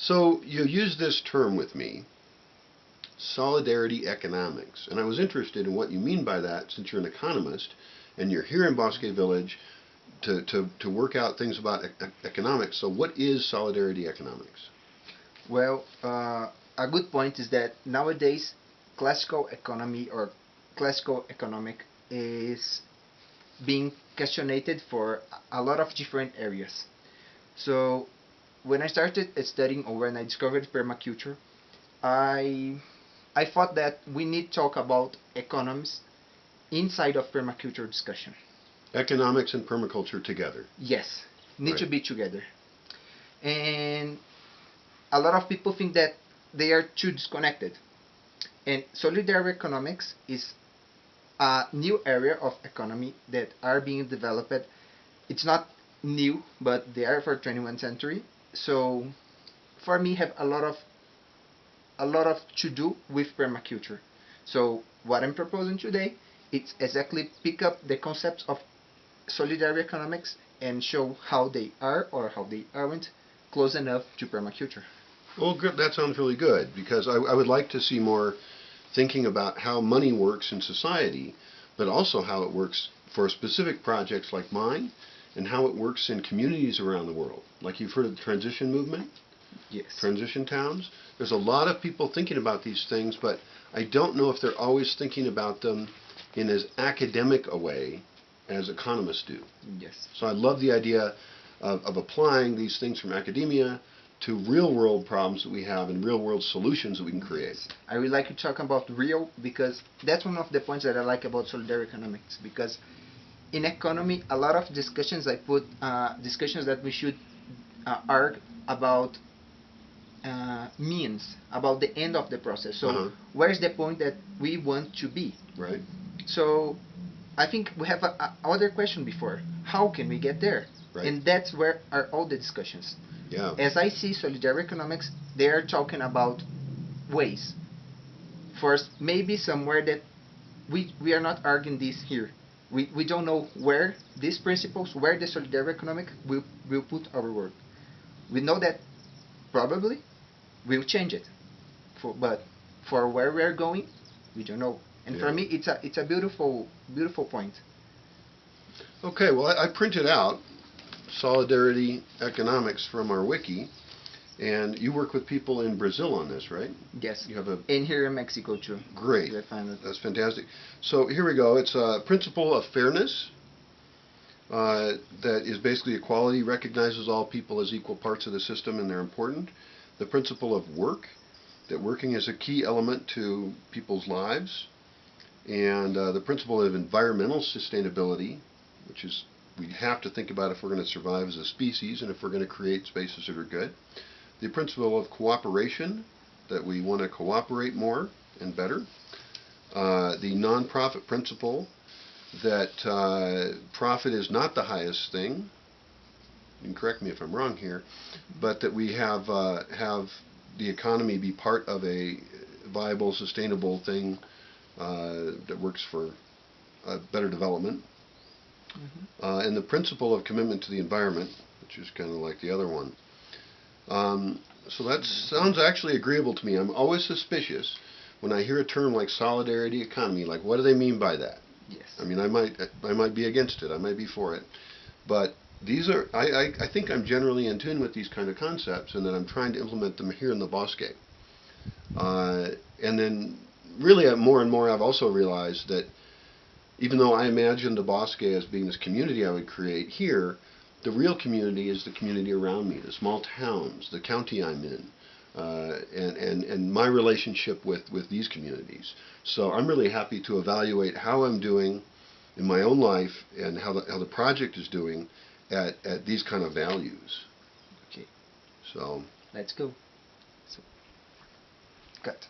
So you use this term with me, solidarity economics, and I was interested in what you mean by that since you're an economist and you're here in Bosque Village to work out things about economics. So what is solidarity economics? Well, a good point is that nowadays classical economy or classical economic is being questioned for a lot of different areas. So when I started studying or when I discovered permaculture, I I thought that we need to talk about economics inside of permaculture discussion. Economics and permaculture together. Yes, need to Right. be together. And a lot of people think that they are too disconnected. And solidary economics is a new area of economy that are being developed. It's not new, but they are for 21st century. So for me, have a lot of to do with permaculture. So what I'm proposing today is exactly pick up the concepts of solidary economics and show how they are or how they aren't close enough to permaculture. Well, good. That sounds really good because I would like to see more thinking about how money works in society, but also how it works for specific projects like mine and how it works in communities around the world. Like you've heard of the transition movement, Yes. transition towns. There's a lot of people thinking about these things, but I don't know if they're always thinking about them in as academic a way as economists do. Yes. So I love the idea of applying these things from academia to real world problems that we have and real world solutions that we can create. I would like to talk about real because that's one of the points that I like about solidary economics because in economy a lot of discussions I put discussions that we should argue about means about the end of the process. So Uh-huh. where's the point that we want to be? Right? So I think we have a other question before. How can we get there? Right. And that's where are all the discussions. Yeah. As I see solidary economics, they are talking about ways. First, maybe somewhere that we are not arguing this here. We don't know where these principles, where the solidary economic will put our work. We know that probably we'll change it. But for where we're going, we don't know. And for Yeah. me, it's a beautiful point. Okay, well, I printed out solidarity economics from our wiki, and you work with people in Brazil on this, right? Yes. You have a And here in Mexico too. great. I find it. That's fantastic. So here we go. It's a principle of fairness that is basically equality, recognizes all people as equal parts of the system and they're important. The principle of work, that working is a key element to people's lives. And the principle of environmental sustainability, which is we have to think about if we're going to survive as a species and if we're going to create spaces that are good. The principle of cooperation, that we want to cooperate more and better. The nonprofit principle, that profit is not the highest thing. You can correct me if I'm wrong here, but that we have the economy be part of a viable, sustainable thing that works for better development. And the principle of commitment to the environment, which is kind of like the other one. So that sounds actually agreeable to me. I'm always suspicious when I hear a term like solidarity economy. Like, what do they mean by that? Yes. I mean, I might be against it. I might be for it. But these are, I think I'm generally in tune with these kind of concepts and that I'm trying to implement them here in the Bosque. And then really more and more I've also realized that even though I imagined the Bosque as being this community I would create here, the real community is the community around me, the small towns, the county I'm in, and my relationship with these communities. So I'm really happy to evaluate how I'm doing in my own life and how the project is doing at these kind of values. Okay. So Let's go. So, cut.